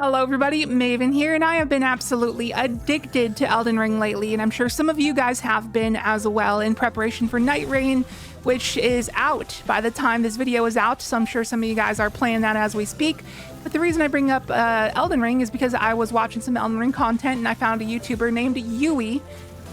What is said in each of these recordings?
Hello everybody, Maven here, and I have been absolutely addicted to Elden Ring lately, and I'm sure some of you guys have been as well in preparation for Night Rain, which is out by the time this video is out, so I'm sure some of you guys are playing that as we speak. But the reason I bring up Elden Ring is because I was watching some Elden Ring content and I found a YouTuber named Yui,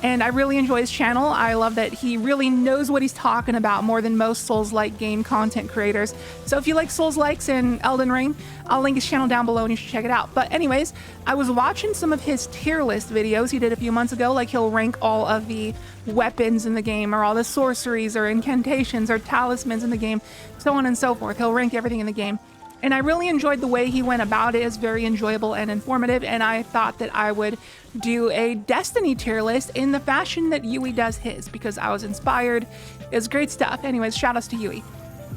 and I really enjoy his channel. I love that he really knows what he's talking about more than most Souls-like game content creators. So if you like Souls-likes and Elden Ring, I'll link his channel down below and you should check it out. But anyways, I was watching some of his tier list videos he did a few months ago, like he'll rank all of the weapons in the game or all the sorceries or incantations or talismans in the game, so on and so forth. He'll rank everything in the game. And I really enjoyed the way he went about it. It's very enjoyable and informative, and I thought that I would do a Destiny tier list in the fashion that Yui does his, because I was inspired. It's great stuff. Anyways, shout outs to Yui.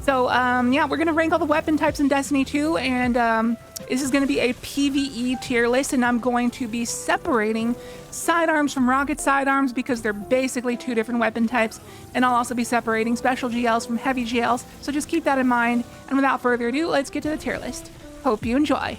So yeah, we're gonna rank all the weapon types in Destiny 2, and this is gonna be a PvE tier list, and I'm going to be separating sidearms from rocket sidearms because they're basically two different weapon types, and I'll also be separating special GLs from heavy GLs, so just keep that in mind. And without further ado, let's get to the tier list. Hope you enjoy.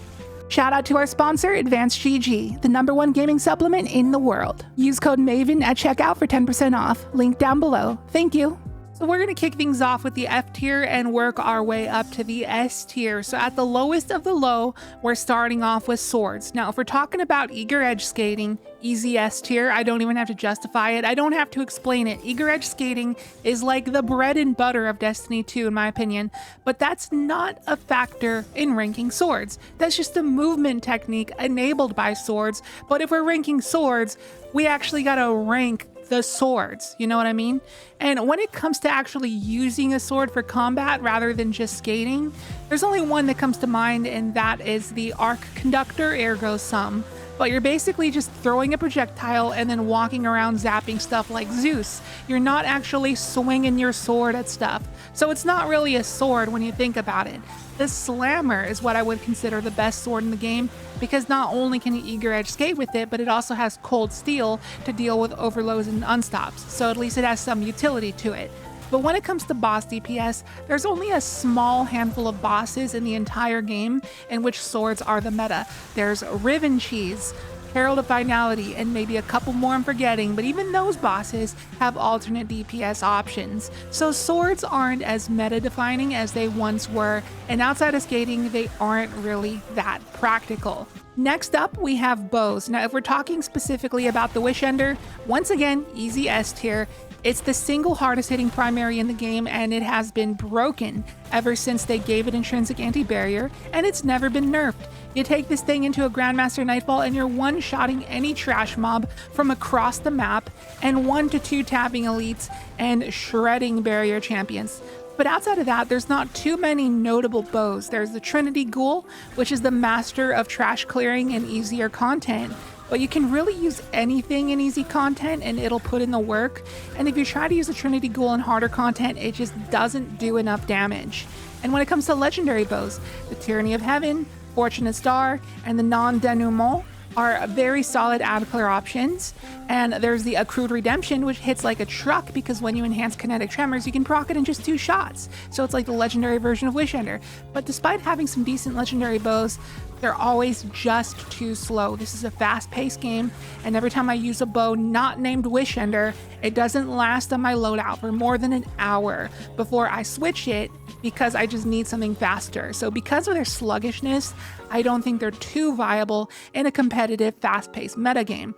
Shout out to our sponsor, Advanced GG, the #1 gaming supplement in the world. Use code MAVEN at checkout for 10% off. Link down below. Thank you. So we're going to kick things off with the F tier and work our way up to the S tier. So at the lowest of the low, we're starting off with swords. Now, if we're talking about eager edge skating, easy S tier. I don't even have to justify it. I don't have to explain it. Eager edge skating is like the bread and butter of Destiny 2, in my opinion. But that's not a factor in ranking swords. That's just a movement technique enabled by swords. But if we're ranking swords, we actually got to rank the swords, you know what I mean? And when it comes to actually using a sword for combat rather than just skating, there's only one that comes to mind, and that is the Arc Conductor, ergo sum. But you're basically just throwing a projectile and then walking around zapping stuff like Zeus. You're not actually swinging your sword at stuff. So it's not really a sword when you think about it. The Slammer is what I would consider the best sword in the game, because not only can you eager edge skate with it, but it also has cold steel to deal with overloads and unstops, so at least it has some utility to it. But when it comes to boss DPS, there's only a small handful of bosses in the entire game in which swords are the meta. There's Riven Cheese, Herald of Finality, and maybe a couple more I'm forgetting, but even those bosses have alternate DPS options. So swords aren't as meta-defining as they once were, and outside of skating, they aren't really that practical. Next up, we have bows. Now, if we're talking specifically about the Wish Ender, once again, easy S tier. It's the single hardest hitting primary in the game, and it has been broken ever since they gave it intrinsic anti-barrier, and it's never been nerfed. You take this thing into a Grandmaster Nightfall and you're one-shotting any trash mob from across the map, and 1 to 2 tapping elites and shredding barrier champions. But outside of that, there's not too many notable bows. There's the Trinity Ghoul, which is the master of trash clearing and easier content. But you can really use anything in easy content and it'll put in the work. And if you try to use the Trinity Ghoul in harder content, it just doesn't do enough damage. And when it comes to legendary bows, the Tyranny of Heaven, Fortunate Star, and the Non-Denouement are very solid ad clear options. And there's the Accrued Redemption, which hits like a truck because when you enhance kinetic tremors, you can proc it in just 2 shots. So it's like the legendary version of Wish Ender. But despite having some decent legendary bows, they're always just too slow. This is a fast-paced game, and every time I use a bow not named Wish Ender, it doesn't last on my loadout for more than an hour before I switch it because I just need something faster. So because of their sluggishness, I don't think they're too viable in a competitive, fast-paced metagame.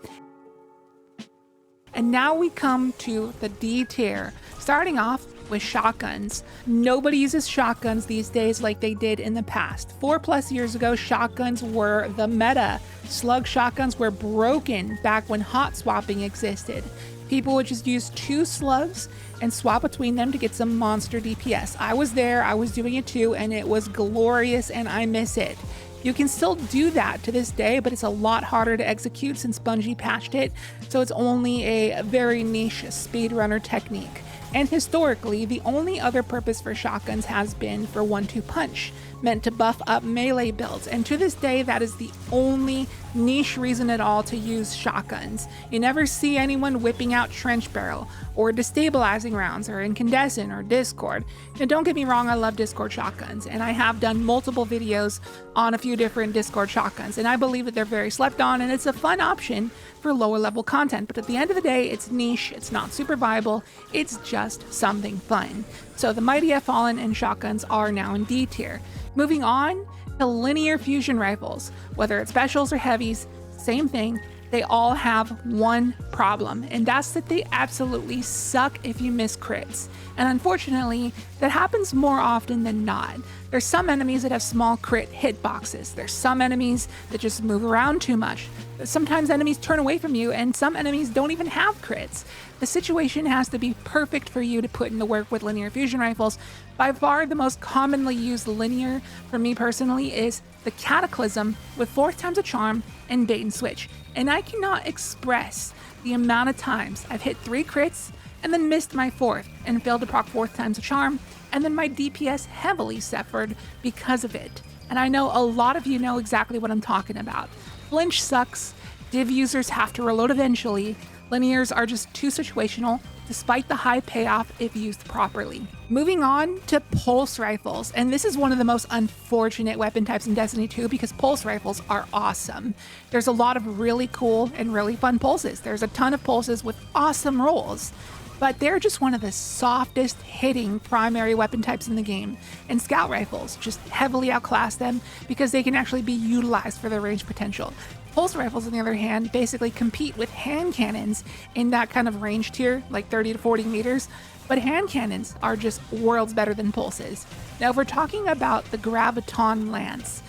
And now we come to the D tier, starting off with shotguns. Nobody uses shotguns these days like they did in the past. 4+ years ago, shotguns were the meta. Slug shotguns were broken back when hot swapping existed. People would just use 2 slugs and swap between them to get some monster DPS. I was there, I was doing it too, and it was glorious, and I miss it. You can still do that to this day, but it's a lot harder to execute since Bungie patched it, so it's only a very niche speedrunner technique. And historically, the only other purpose for shotguns has been for 1-2 punch. meant to buff up melee builds, and to this day that is the only niche reason at all to use shotguns. You never see anyone whipping out trench barrel or destabilizing rounds or incandescent or discord. Now don't get me wrong, I love discord shotguns, and I have done multiple videos on a few different discord shotguns, and I believe that they're very slept on and it's a fun option for lower level content. But at the end of the day, it's niche, it's not super viable, it's just something fun. So the Mighty F Fallen and shotguns are now in D tier. Moving on to linear fusion rifles. Whether it's specials or heavies, same thing. They all have one problem, and that's that they absolutely suck if you miss crits. And unfortunately, that happens more often than not. There's some enemies that have small crit hitboxes. There's some enemies that just move around too much. Sometimes enemies turn away from you, and some enemies don't even have crits. The situation has to be perfect for you to put in the work with linear fusion rifles. By far the most commonly used linear for me personally is the Cataclysm with 4th times a charm and bait and switch. And I cannot express the amount of times I've hit 3 crits and then missed my 4th and failed to proc 4th times a charm, and then my DPS heavily suffered because of it. And I know a lot of you know exactly what I'm talking about. Flinch sucks, div users have to reload eventually, linears are just too situational, despite the high payoff if used properly. Moving on to pulse rifles, and this is one of the most unfortunate weapon types in Destiny 2 because pulse rifles are awesome. There's a lot of really cool and really fun pulses. There's a ton of pulses with awesome rolls, but they're just one of the softest hitting primary weapon types in the game, and scout rifles just heavily outclass them because they can actually be utilized for their range potential. Pulse rifles, on the other hand, basically compete with hand cannons in that kind of range tier, like 30 to 40 meters, but hand cannons are just worlds better than pulses. Now, if we're talking about the Graviton Lance,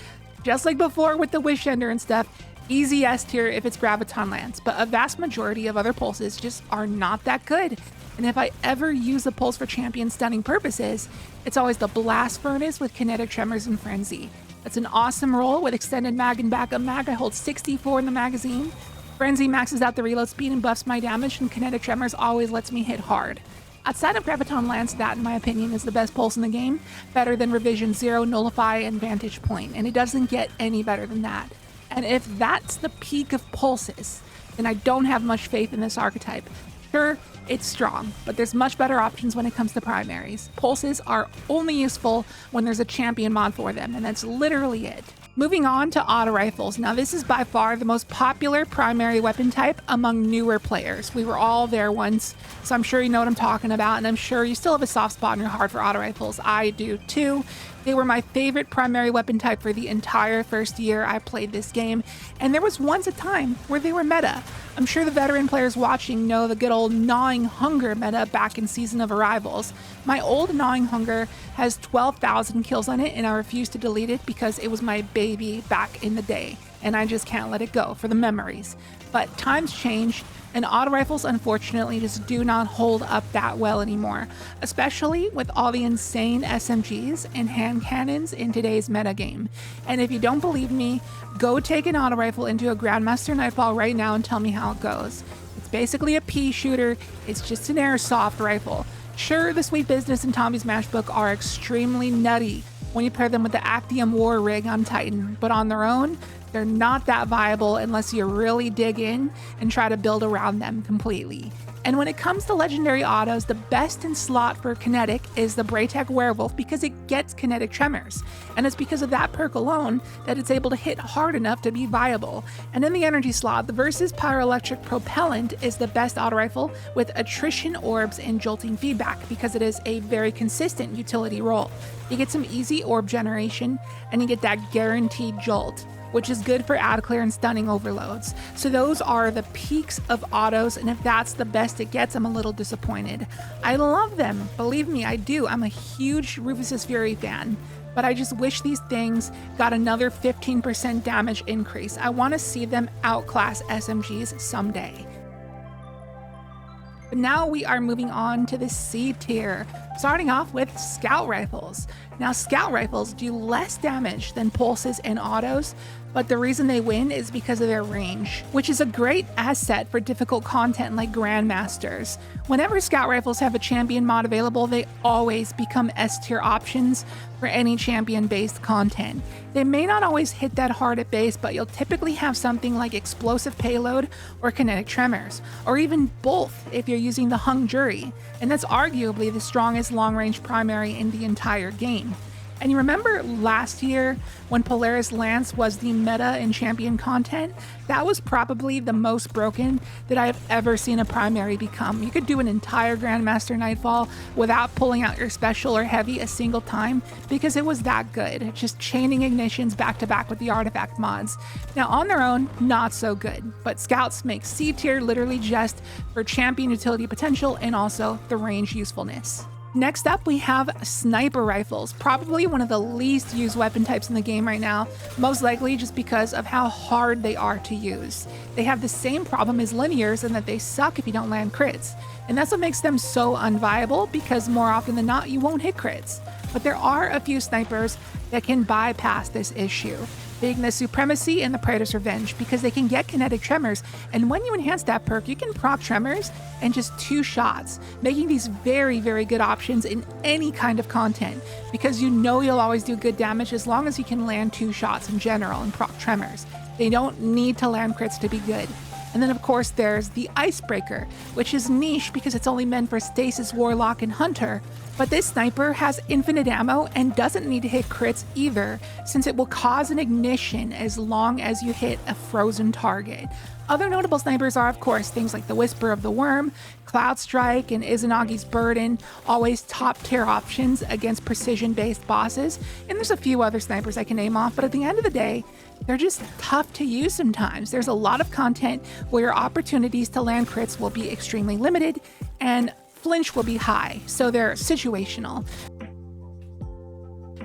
just like before with the Wishender and stuff, easy S tier if it's Graviton Lance, but a vast majority of other pulses just are not that good. And if I ever use a pulse for champion stunning purposes, it's always the Blast Furnace with Kinetic Tremors and Frenzy. That's an awesome roll with extended mag and backup mag. I hold 64 in the magazine. Frenzy maxes out the reload speed and buffs my damage, and Kinetic Tremors always lets me hit hard. Outside of Graviton Lance, that in my opinion is the best pulse in the game, better than Revision 0, Nullify, and Vantage Point, and it doesn't get any better than that. And if that's the peak of pulses, then I don't have much faith in this archetype. Sure, it's strong, but there's much better options when it comes to primaries. Pulses are only useful when there's a champion mod for them, and that's literally it. Moving on to auto rifles. Now this is by far the most popular primary weapon type among newer players. We were all there once, so I'm sure you know what I'm talking about, and I'm sure you still have a soft spot in your heart for auto rifles. I do too. They were my favorite primary weapon type for the entire first year I played this game, and there was once a time where they were meta. I'm sure the veteran players watching know the good old Gnawing Hunger meta back in Season of Arrivals. My old Gnawing Hunger has 12,000 kills on it, and I refuse to delete it because it was my baby back in the day, and I just can't let it go for the memories. But times changed, and auto rifles unfortunately just do not hold up that well anymore, especially with all the insane SMGs and hand cannons in today's metagame. And if you don't believe me, go take an auto rifle into a Grandmaster Nightfall right now and tell me how it goes. It's basically a pea shooter, it's just an airsoft rifle. Sure, the Sweet Business and Tommy's Matchbook are extremely nutty when you pair them with the Actium War rig on Titan, but on their own, they're not that viable unless you really dig in and try to build around them completely. And when it comes to legendary autos, the best in slot for kinetic is the Braytech Werewolf because it gets kinetic tremors. And it's because of that perk alone that it's able to hit hard enough to be viable. And in the energy slot, the Versus Pyroelectric Propellant is the best auto rifle with attrition orbs and jolting feedback because it is a very consistent utility role. You get some easy orb generation and you get that guaranteed jolt, which is good for ad clear and stunning overloads. So those are the peaks of autos, and if that's the best it gets, I'm a little disappointed. I love them, believe me, I do. I'm a huge Rufus's Fury fan, but I just wish these things got another 15% damage increase. I want to see them outclass SMGs someday. But now we are moving on to the C tier. Starting off with scout rifles. Now, scout rifles do less damage than pulses and autos, but the reason they win is because of their range, which is a great asset for difficult content like Grandmasters. Whenever scout rifles have a champion mod available, they always become S tier options for any champion-based content. They may not always hit that hard at base, but you'll typically have something like explosive payload or kinetic tremors, or even both if you're using the hung jury, and that's arguably the strongest long-range primary in the entire game. And you remember last year when Polaris Lance was the meta in champion content? That was probably the most broken that I have ever seen a primary become. You could do an entire Grandmaster Nightfall without pulling out your special or heavy a single time because it was that good, just chaining ignitions back to back with the artifact mods. Now on their own, not so good, but Scouts make C tier literally just for champion utility potential and also the range usefulness. Next up, we have sniper rifles, probably one of the least used weapon types in the game right now, most likely just because of how hard they are to use. They have the same problem as linears in that they suck if you don't land crits, and that's what makes them so unviable because more often than not, you won't hit crits. But there are a few snipers that can bypass this issue, being the Supremacy and the Praetor's Revenge, because they can get kinetic tremors, and when you enhance that perk, you can proc tremors in just 2 shots, making these very, very good options in any kind of content, because you know you'll always do good damage as long as you can land 2 shots in general and proc tremors. They don't need to land crits to be good. And then of course there's the Icebreaker, which is niche because it's only meant for Stasis, Warlock, and Hunter, but this sniper has infinite ammo and doesn't need to hit crits either, since it will cause an ignition as long as you hit a frozen target. Other notable snipers are, of course, things like the Whisper of the Worm, Cloud Strike, and Izanagi's Burden, always top tier options against precision-based bosses, and there's a few other snipers I can name off, but at the end of the day, they're just tough to use sometimes. There's a lot of content where your opportunities to land crits will be extremely limited, and flinch will be high, so they're situational.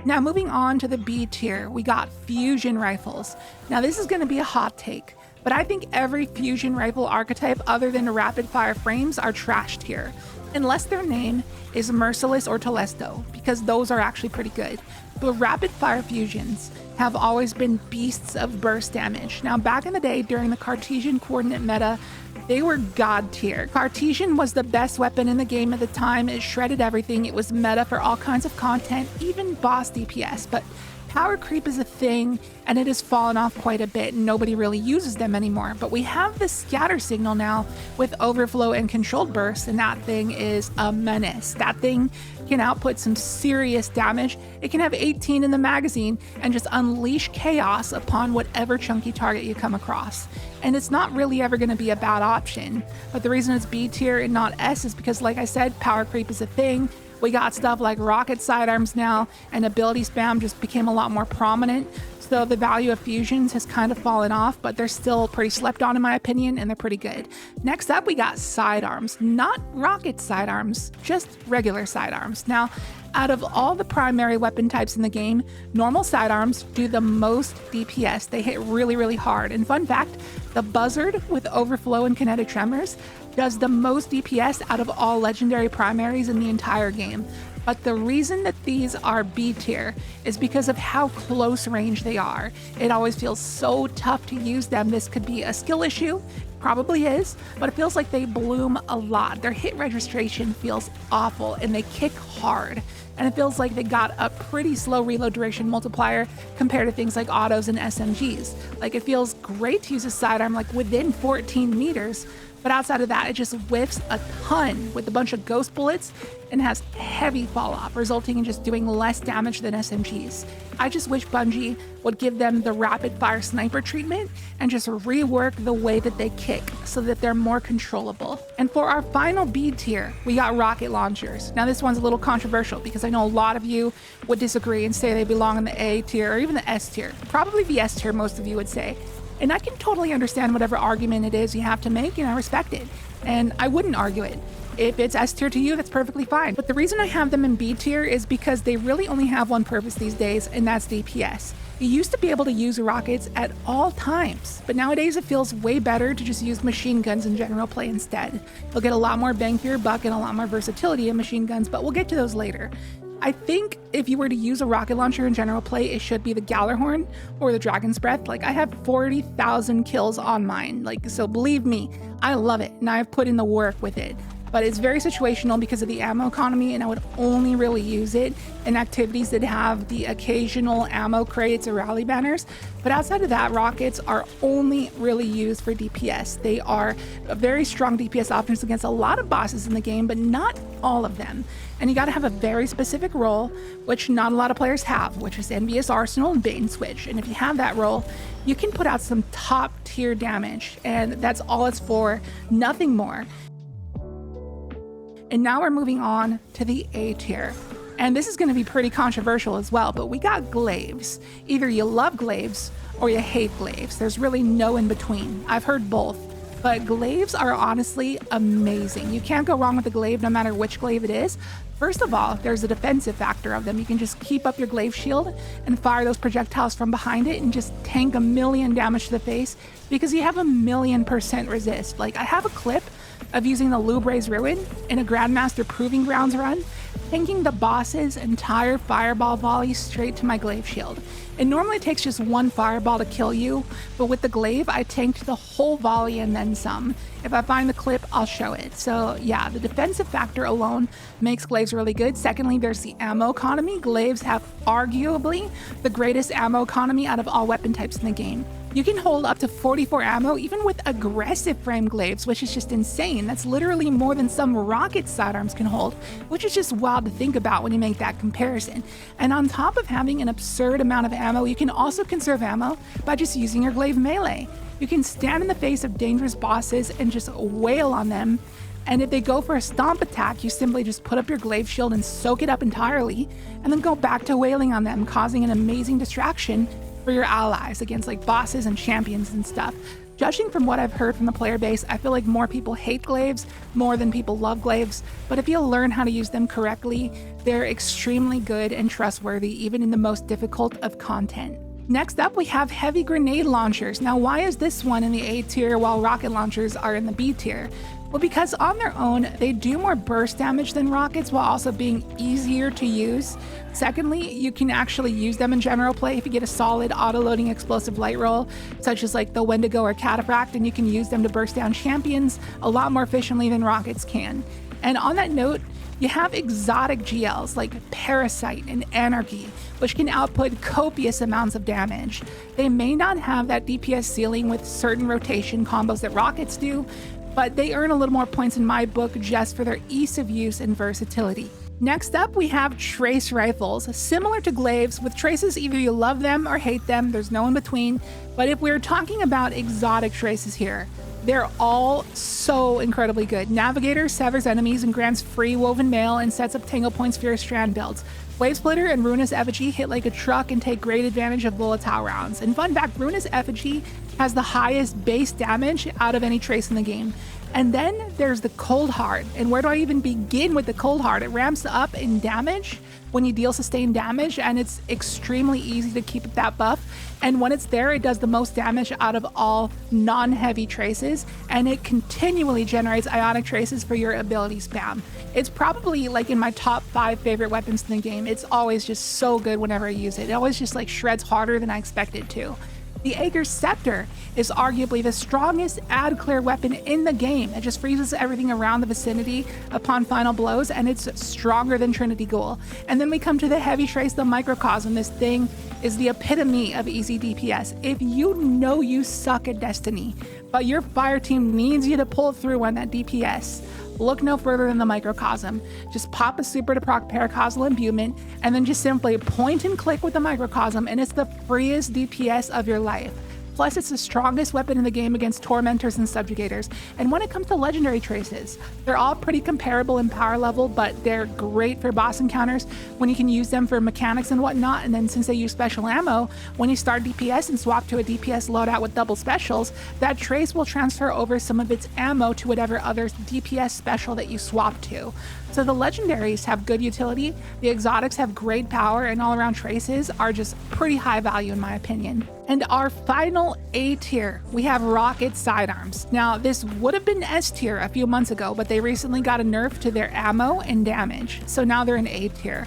Now moving on to the B tier, we got fusion rifles. Now this is going to be a hot take, but I think every fusion rifle archetype other than the rapid fire frames are trashed here, unless their name is Merciless or Telesto, because those are actually pretty good. But rapid fire fusions have always been beasts of burst damage. Now back in the day during the Cartesian coordinate meta, they were god tier. Cartesian was the best weapon in the game at the time. It shredded everything. It was meta for all kinds of content, even boss DPS, but power creep is a thing and it has fallen off quite a bit and nobody really uses them anymore. But we have the scatter signal now with overflow and controlled burst, and that thing is a menace. That thing can output some serious damage. It can have 18 in the magazine and just unleash chaos upon whatever chunky target you come across. And it's not really ever going to be a bad option. But the reason it's B tier and not S is because, like I said, power creep is a thing. We got stuff like rocket sidearms now, and ability spam just became a lot more prominent. So the value of fusions has kind of fallen off, but they're still pretty slept on in my opinion, and they're pretty good. Next up, we got sidearms. Not rocket sidearms, just regular sidearms. Now, out of all the primary weapon types in the game, normal sidearms do the most DPS. They hit really, really hard. And fun fact, the Buzzard with overflow and kinetic tremors does the most DPS out of all legendary primaries in the entire game. But the reason that these are B tier is because of how close range they are. It always feels so tough to use them. This could be a skill issue, probably is, but it feels like they bloom a lot. Their hit registration feels awful and they kick hard. And it feels like they got a pretty slow reload duration multiplier compared to things like autos and SMGs. Like, it feels great to use a sidearm like within 14 meters, but outside of that, it just whiffs a ton with a bunch of ghost bullets and has heavy fall off, resulting in just doing less damage than SMGs. I just wish Bungie would give them the rapid fire sniper treatment and just rework the way that they kick so that they're more controllable. And for our final B tier, we got rocket launchers. Now this one's a little controversial because I know a lot of you would disagree and say they belong in the A tier or even the S tier. Probably the S tier, most of you would say. And I can totally understand whatever argument it is you have to make, and I respect it. And I wouldn't argue it. If it's S tier to you, that's perfectly fine. But the reason I have them in B tier is because they really only have one purpose these days, and that's DPS. You used to be able to use rockets at all times, but nowadays it feels way better to just use machine guns in general play instead. You'll get a lot more bang for your buck and a lot more versatility in machine guns, but we'll get to those later. I think if you were to use a rocket launcher in general play, it should be the Gallarhorn or the Dragon's Breath. Like, I have 40,000 kills on mine. Like, so believe me, I love it and I've put in the work with it. But it's very situational because of the ammo economy, and I would only really use it in activities that have the occasional ammo crates or rally banners. But outside of that, rockets are only really used for DPS. They are a very strong DPS options against a lot of bosses in the game, but not all of them. And you gotta have a very specific role, which not a lot of players have, which is Envious Arsenal and Bait and Switch. And if you have that role, you can put out some top tier damage, and that's all it's for, nothing more. And now we're moving on to the A tier. And this is going to be pretty controversial as well, but we got glaives. Either you love glaives or you hate glaives. There's really no in between. I've heard both, but glaives are honestly amazing. You can't go wrong with a glaive no matter which glaive it is. First of all, there's a defensive factor of them. You can just keep up your glaive shield and fire those projectiles from behind it and just tank 1,000,000 damage to the face because you have 1,000,000% resist. Like, I have a clip of using the Lubre's Ruin in a Grandmaster Proving Grounds run, tanking the boss's entire fireball volley straight to my glaive shield. It normally takes just one fireball to kill you, but with the glaive, I tanked the whole volley and then some. If I find the clip, I'll show it. So yeah, the defensive factor alone makes glaives really good. Secondly, there's the ammo economy. Glaives have arguably the greatest ammo economy out of all weapon types in the game. You can hold up to 44 ammo even with aggressive frame glaives, which is just insane. That's literally more than some rocket sidearms can hold, which is just wild to think about when you make that comparison. And on top of having an absurd amount of ammo, you can also conserve ammo by just using your glaive melee. You can stand in the face of dangerous bosses and just wail on them. And if they go for a stomp attack, you simply just put up your glaive shield and soak it up entirely, and then go back to wailing on them, causing an amazing distraction for your allies against like bosses and champions and stuff. Judging from what I've heard from the player base, I feel like more people hate glaives more than people love glaives, but if you learn how to use them correctly, they're extremely good and trustworthy even in the most difficult of content. Next up, we have heavy grenade launchers. Now, why is this one in the A tier while rocket launchers are in the B tier? Well, because on their own, they do more burst damage than rockets while also being easier to use. Secondly, you can actually use them in general play if you get a solid auto-loading explosive light roll, such as like the Wendigo or Cataphract, and you can use them to burst down champions a lot more efficiently than rockets can. And on that note, you have exotic GLs like Parasite and Anarchy, which can output copious amounts of damage. They may not have that DPS ceiling with certain rotation combos that rockets do, but they earn a little more points in my book just for their ease of use and versatility. Next up, we have trace rifles. Similar to glaives, with traces either you love them or hate them, there's no in between. But if we're talking about exotic traces here, they're all so incredibly good. Navigator severs enemies and grants free woven mail and sets up tangle points for your strand builds. Wave Splitter and Ruinous Effigy hit like a truck and take great advantage of volatile rounds. And fun fact, Ruinous Effigy has the highest base damage out of any trace in the game. And then there's the Cold Hard. And where do I even begin with the Cold Hard? It ramps up in damage when you deal sustained damage, and it's extremely easy to keep that buff. And when it's there, it does the most damage out of all non-heavy traces, and it continually generates ionic traces for your ability spam. It's probably like in my top 5 favorite weapons in the game. It's always just so good whenever I use it. It always just like shreds harder than I expect it to. The Aegir's Scepter is arguably the strongest ad clear weapon in the game. It just freezes everything around the vicinity upon final blows, and it's stronger than Trinity Ghoul. And then we come to the Heavy Trace, the Microcosm. This thing is the epitome of easy DPS. If you know you suck at Destiny, but your fire team needs you to pull through on that DPS, look no further than the Microcosm. Just pop a super to proc Paracausal Imbuement, and then just simply point and click with the Microcosm, and it's the freest DPS of your life. Plus, it's the strongest weapon in the game against Tormentors and Subjugators. And when it comes to legendary traces, they're all pretty comparable in power level, but they're great for boss encounters when you can use them for mechanics and whatnot. And then since they use special ammo, when you start DPS and swap to a DPS loadout with double specials, that trace will transfer over some of its ammo to whatever other DPS special that you swap to. So the legendaries have good utility, the exotics have great power, and all around traces are just pretty high value in my opinion. And our final A tier, we have rocket sidearms. Now this would have been S tier a few months ago, but they recently got a nerf to their ammo and damage. So now they're in A tier.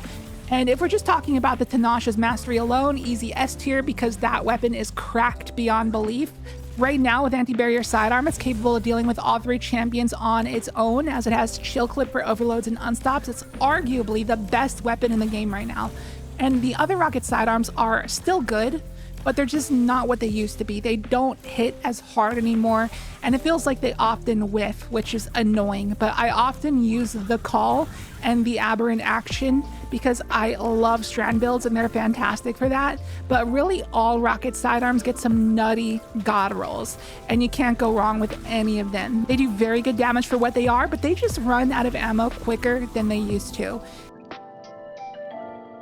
And if we're just talking about the Tenacious Mastery alone, easy S tier because that weapon is cracked beyond belief. Right now with anti-barrier sidearm, it's capable of dealing with all 3 champions on its own, as it has chill clip for overloads and unstops. It's arguably the best weapon in the game right now. And the other rocket sidearms are still good, but they're just not what they used to be. They don't hit as hard anymore, and it feels like they often whiff, which is annoying. But I often use the call and the aberrant action because I love strand builds and they're fantastic for that. But really all rocket sidearms get some nutty god rolls, and you can't go wrong with any of them. They do very good damage for what they are, but they just run out of ammo quicker than they used to.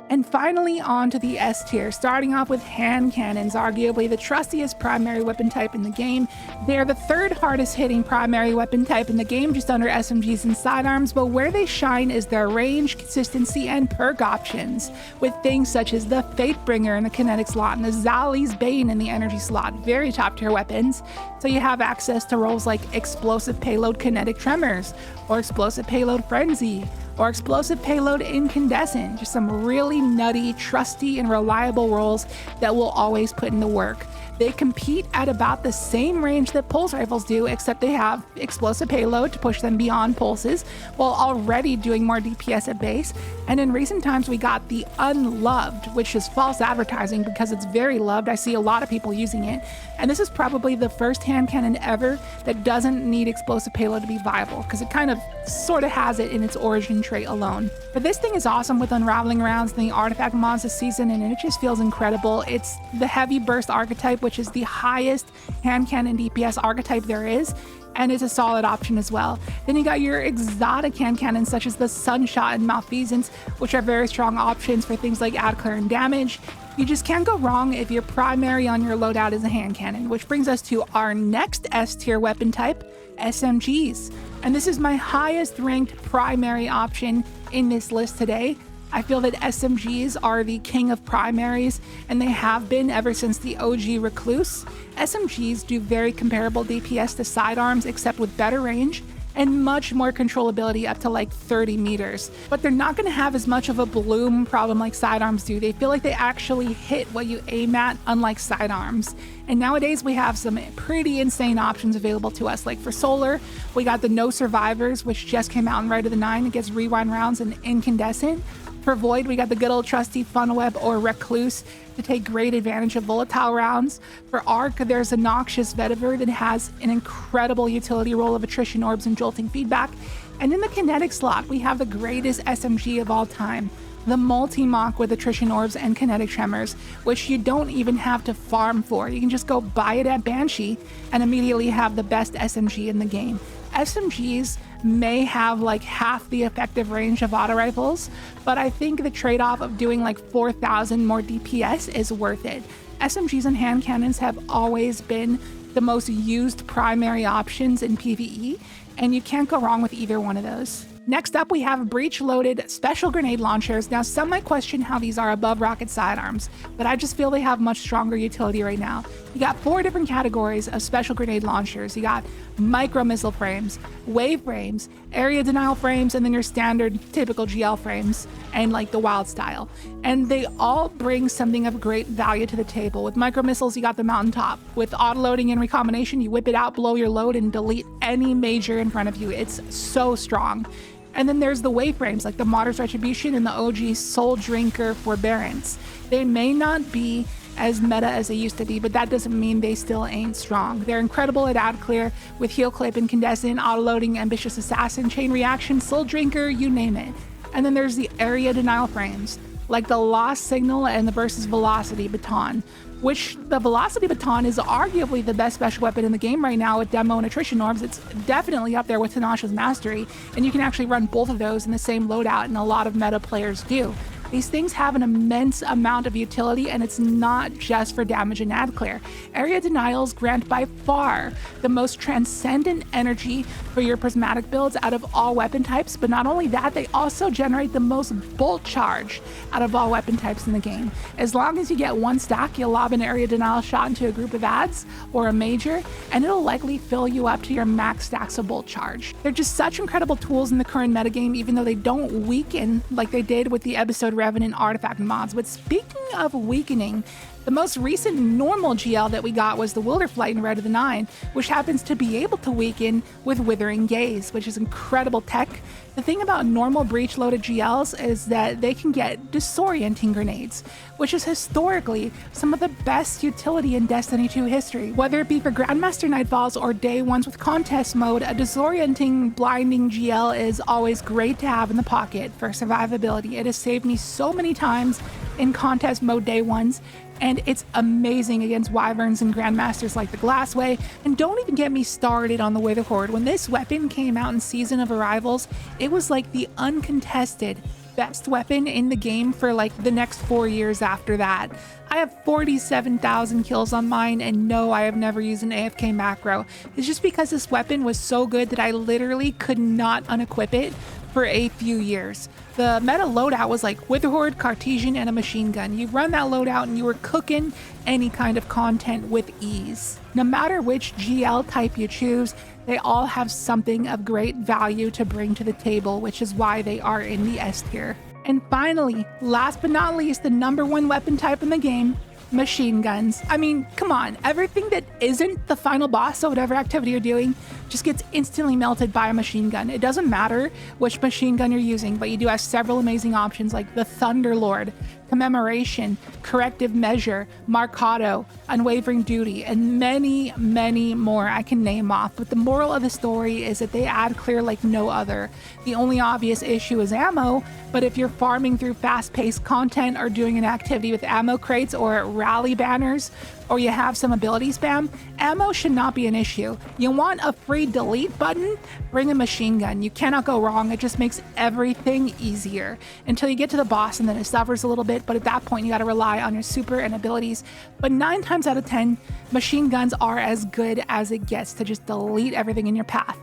And finally on to the S tier, starting off with hand cannons, arguably the trustiest primary weapon type in the game. They're the 3rd hardest hitting primary weapon type in the game, just under SMGs and sidearms, but where they shine is their range, consistency, and perk options, with things such as the Fatebringer in the kinetic slot and the Zali's Bane in the energy slot, very top tier weapons. So you have access to roles like Explosive Payload Kinetic Tremors, or Explosive Payload Frenzy, or Explosive Payload Incandescent, just some really nutty, trusty, and reliable roles that will always put in the work. They compete at about the same range that pulse rifles do, except they have explosive payload to push them beyond pulses, while already doing more DPS at base. And in recent times, we got the Unloved, which is false advertising because it's very loved. I see a lot of people using it. And this is probably the first hand cannon ever that doesn't need explosive payload to be viable, because it kind of sort of has it in its origin trait alone. But this thing is awesome with unraveling rounds and the artifact mods this season, and it just feels incredible. It's the heavy burst archetype, which is the highest hand cannon DPS archetype there is, and it's a solid option as well. Then you got your exotic hand cannons such as the Sunshot and Malfeasance, which are very strong options for things like ad clear and damage. You just can't go wrong if your primary on your loadout is a hand cannon, which brings us to our next S tier weapon type, SMGs. And this is my highest ranked primary option in this list today. I feel that SMGs are the king of primaries, and they have been ever since the OG Recluse. SMGs do very comparable DPS to sidearms, except with better range and much more controllability up to like 30 meters. But they're not gonna have as much of a bloom problem like sidearms do. They feel like they actually hit what you aim at, unlike sidearms. And nowadays we have some pretty insane options available to us. Like for Solar, we got the No Survivors, which just came out in Right of the Nine. It gets rewind rounds and incandescent. For Void, we got the good old trusty Funnelweb or Recluse to take great advantage of volatile rounds. For Arc, there's a Noxious Vetiver that has an incredible utility role of attrition orbs and jolting feedback. And in the kinetic slot, we have the greatest SMG of all time, the Multi-Mach with attrition orbs and kinetic tremors, which you don't even have to farm for. You can just go buy it at Banshee and immediately have the best SMG in the game. SMGs may have like half the effective range of auto rifles, but I think the trade-off of doing like 4,000 more DPS is worth it. SMGs and hand cannons have always been the most used primary options in PvE, and you can't go wrong with either one of those. Next up, we have breech-loaded special grenade launchers. Now, some might question how these are above rocket sidearms, but I just feel they have much stronger utility right now. You got 4 different categories of special grenade launchers. You got micro missile frames, wave frames, area denial frames, and then your standard typical GL frames, and like the wild style. And they all bring something of great value to the table. With micro missiles, you got the mountaintop. With auto loading and recombination, you whip it out, blow your load, and delete any major in front of you. It's so strong. And then there's the wave frames like the Martyr's Retribution and the OG Soul Drinker Forbearance. They may not be as meta as they used to be, but that doesn't mean they still ain't strong. They're incredible at ad clear with heal clip, incandescent, auto loading, ambitious assassin, chain reaction, soul drinker, you name it. And then there's the area denial frames like the Lost Signal and the Versus Velocity Baton, which the Velocity Baton is arguably the best special weapon in the game right now with demo and attrition orbs. It's definitely up there with Tenacious Mastery, and you can actually run both of those in the same loadout, and a lot of meta players do. These things have an immense amount of utility, and it's not just for damage and ad clear. Area denials grant by far the most transcendent energy for your prismatic builds out of all weapon types, but not only that, they also generate the most bolt charge out of all weapon types in the game. As long as you get one stack, you'll lob an area denial shot into a group of ads or a major, and it'll likely fill you up to your max stacks of bolt charge. They're just such incredible tools in the current metagame, even though they don't weaken like they did with the Episode Revenant artifact mods. But speaking of weakening, the most recent normal GL that we got was the Wilderflight in Red of the Nine, which happens to be able to weaken with Withering Gaze, which is incredible tech. The thing about normal breach-loaded GLs is that they can get disorienting grenades, which is historically some of the best utility in Destiny 2 history. Whether it be for Grandmaster Nightfalls or day ones with contest mode, a disorienting blinding GL is always great to have in the pocket for survivability. It has saved me so many times in contest mode day ones, and it's amazing against wyverns and grandmasters like the Glassway. And don't even get me started on the Wither Horde. When this weapon came out in Season of Arrivals, it was like the uncontested best weapon in the game for like the next 4 years after that. I have 47,000 kills on mine, and no, I have never used an AFK macro. It's just because this weapon was so good that I literally could not unequip it for a few years. The meta loadout was like Wither Horde, Cartesian, and a machine gun. You run that loadout and you were cooking any kind of content with ease. No matter which GL type you choose, they all have something of great value to bring to the table, which is why they are in the S tier. And finally, last but not least, the #1 weapon type in the game, machine guns. I mean, come on, everything that isn't the final boss of whatever activity you're doing just gets instantly melted by a machine gun. It doesn't matter which machine gun you're using, but you do have several amazing options like the Thunderlord, Commemoration, Corrective Measure, Marcado, Unwavering Duty, and many, many more I can name off. But the moral of the story is that they add clear like no other. The only obvious issue is ammo, but if you're farming through fast-paced content or doing an activity with ammo crates or rally banners, or you have some ability spam, ammo should not be an issue. You want a free delete button? Bring a machine gun. You cannot go wrong. It just makes everything easier until you get to the boss, and then it suffers a little bit, but at that point you got to rely on your super and abilities. But 9 times out of 10, machine guns are as good as it gets to just delete everything in your path.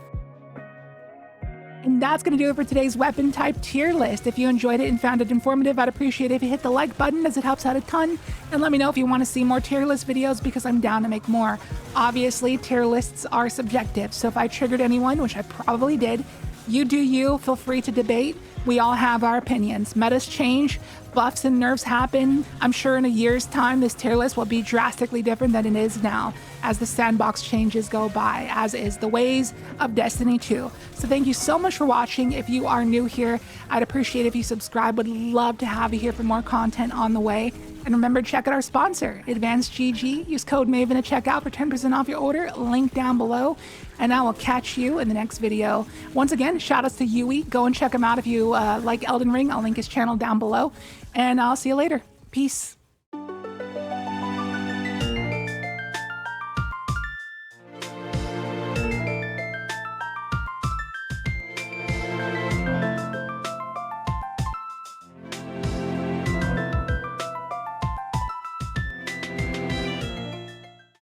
And that's going to do it for today's weapon type tier list. If you enjoyed it and found it informative, I'd appreciate it if you hit the like button, as it helps out a ton. And let me know if you want to see more tier list videos, because I'm down to make more. Obviously, tier lists are subjective, so if I triggered anyone, which I probably did, you do you, feel free to debate. We all have our opinions. Metas change, buffs and nerfs happen. I'm sure in a year's time, this tier list will be drastically different than it is now, as the sandbox changes go by, as is the ways of Destiny 2. So thank you so much for watching. If you are new here, I'd appreciate if you subscribe. Would love to have you here for more content on the way. And remember, check out our sponsor, Advanced GG. Use code MAVEN at checkout for 10% off your order. Link down below. And I will catch you in the next video. Once again, shout outs to Yui. Go and check him out if you like Elden Ring. I'll link his channel down below. And I'll see you later. Peace.